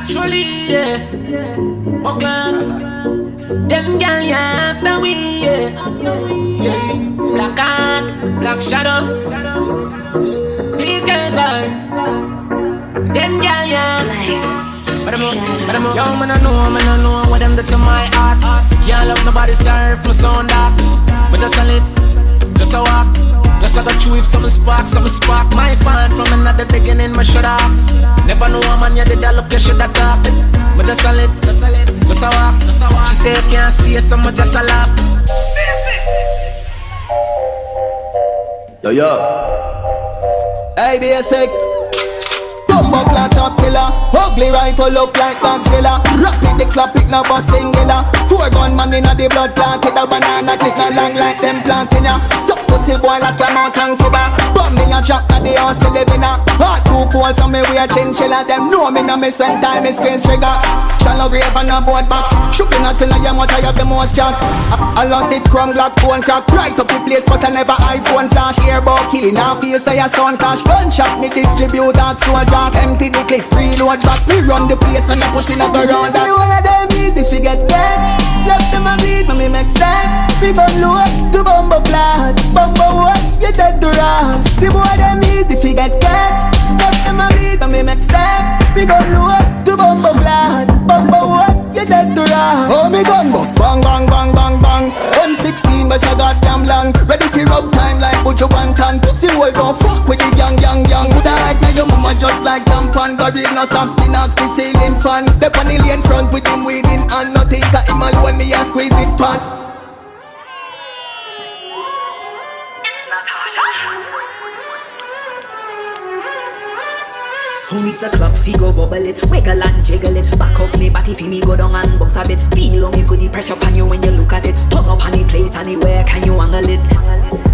Actually, yeah. Buckland. Them girl, yeah, after we, yeah. Black cat, black shadow. These girls are. Them girl, yeah. But I'm yo, man, I know what them do to my heart. Can't love nobody, serve my sound that. But just a lit, just a walk. Just I got you if some spark my fan from another beginning, my shut ups. Never know a man, you did that look, you should have talked it. But just a lit, just a walk. She say you can't see it, so much just a laugh. Yo, hey, basic. Bumbo clock top killer, ugly rifle look like Godzilla. Rapid the clap it now bust singular. 4 gun man inna the blood clot. Hit a banana click now long like them planting ya. Suck pussy boy like a mountain cuba. Bombing a jack na the house living a. Hot too cold so me wear chinchilla. Them know me na me spend time me screen trigger. Shallow grave and a board box. Shooting a sinner you what I have the most chat. I love the crumb glock phone crack. Right up the place but I never iPhone flash. Earball killing now feel say a sound cash. Gunshot me distribute that soldier. Empty the clip, reload back. Me run the place and I push in a go round that. One of them easy fi get catch. Left them a beat, but me make sense. We gon' load, the bumbo clad. Bumbo what? You dead to rocks. The boy them easy fi get catch. Left them a beat, but me make sense. We gon' load, the bumbo clad. Bumbo what? You dead to rocks. Oh me gun bust, bang bang bang bang bang. M16 but I got damn long. Ready fi rub time like Buju Banton. Pussy hole don't fuck with the young. Woulda like now your mama just like tampon. Gorilla some spinach, the ceiling fan. The panel in front with him waiting and nothing. Cause him alone me a squeeze it pan. Who needs a club fi go bubble it, wiggle and jiggle it. Back up me body fi me go down and bounce a bit. Feel how me put the pressure on you when you look at it. Turn up on the place anywhere can you angle it.